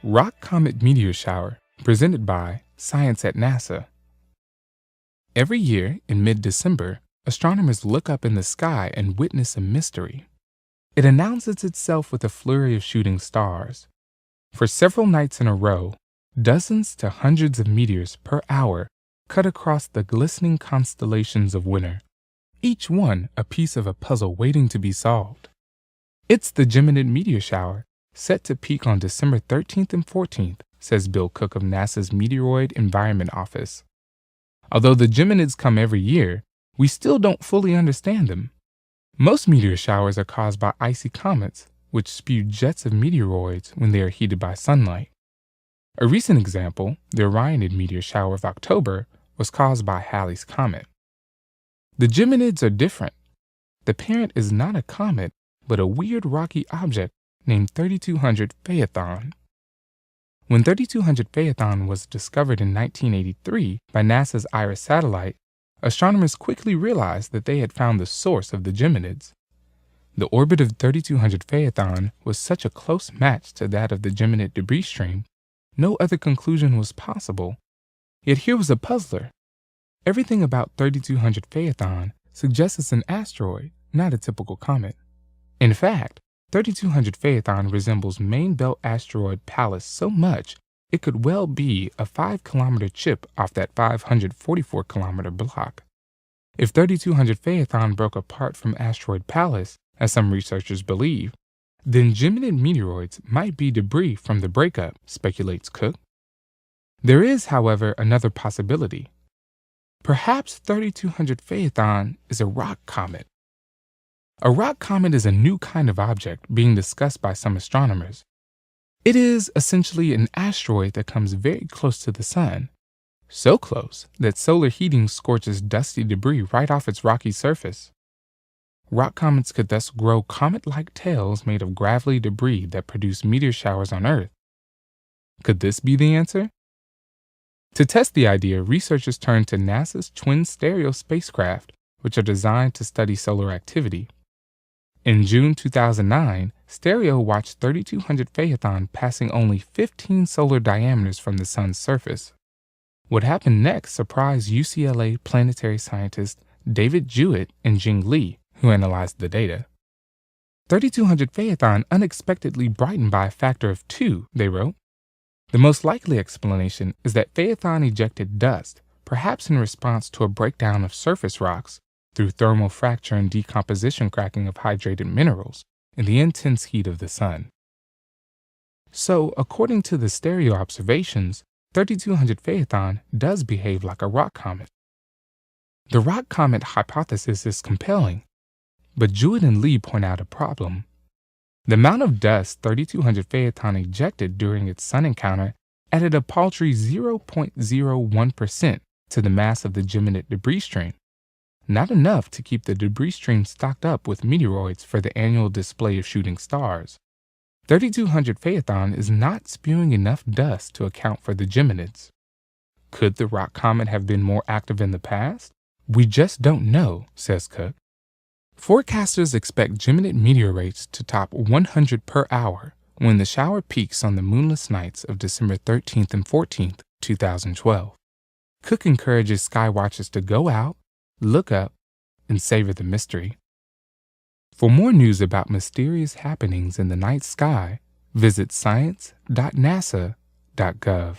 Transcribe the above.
Rock Comet Meteor Shower, presented by Science at NASA. Every year, in mid-December, astronomers look up in the sky and witness a mystery. It announces itself with a flurry of shooting stars. For several nights in a row, dozens to hundreds of meteors per hour cut across the glistening constellations of winter, each one a piece of a puzzle waiting to be solved. It's the Geminid meteor shower, set to peak on December 13th and 14th, says Bill Cook of NASA's Meteoroid Environment Office. Although the Geminids come every year, we still don't fully understand them. Most meteor showers are caused by icy comets, which spew jets of meteoroids when they are heated by sunlight. A recent example, the Orionid meteor shower of October, was caused by Halley's Comet. The Geminids are different. The parent is not a comet, but a weird rocky object named 3200 Phaethon. When 3200 Phaethon was discovered in 1983 by NASA's IRIS satellite, astronomers quickly realized that they had found the source of the Geminids. The orbit of 3200 Phaethon was such a close match to that of the Geminid debris stream, no other conclusion was possible. Yet here was a puzzler. Everything about 3200 Phaethon suggests it's an asteroid, not a typical comet. In fact, 3200 Phaethon resembles main belt asteroid Pallas so much it could well be a 5-kilometer chip off that 544-kilometer block. If 3200 Phaethon broke apart from asteroid Pallas, as some researchers believe, then Geminid meteoroids might be debris from the breakup, speculates Cook. There is, however, another possibility. Perhaps 3200 Phaethon is a rock comet. A rock comet is a new kind of object being discussed by some astronomers. It is essentially an asteroid that comes very close to the Sun, so close that solar heating scorches dusty debris right off its rocky surface. Rock comets could thus grow comet-like tails made of gravelly debris that produce meteor showers on Earth. Could this be the answer? To test the idea, researchers turned to NASA's twin stereo spacecraft, which are designed to study solar activity. In June 2009, Stereo watched 3200 Phaethon passing only 15 solar diameters from the Sun's surface. What happened next surprised UCLA planetary scientists David Jewett and Jing Li, who analyzed the data. 3200 Phaethon unexpectedly brightened by a factor of 2, they wrote. The most likely explanation is that Phaethon ejected dust, perhaps in response to a breakdown of surface rocks, through thermal fracture and decomposition cracking of hydrated minerals in the intense heat of the Sun. So, according to the stereo observations, 3200 Phaethon does behave like a rock comet. The rock comet hypothesis is compelling, but Jewett and Lee point out a problem. The amount of dust 3200 Phaethon ejected during its Sun encounter added a paltry 0.01% to the mass of the Geminid debris stream. Not enough to keep the debris stream stocked up with meteoroids for the annual display of shooting stars. 3200 Phaethon is not spewing enough dust to account for the Geminids. Could the rock comet have been more active in the past? We just don't know, says Cook. Forecasters expect Geminid meteor rates to top 100 per hour when the shower peaks on the moonless nights of December 13th and 14th, 2012. Cook encourages skywatchers to go out, look up, and savor the mystery. For more news about mysterious happenings in the night sky, visit science.nasa.gov.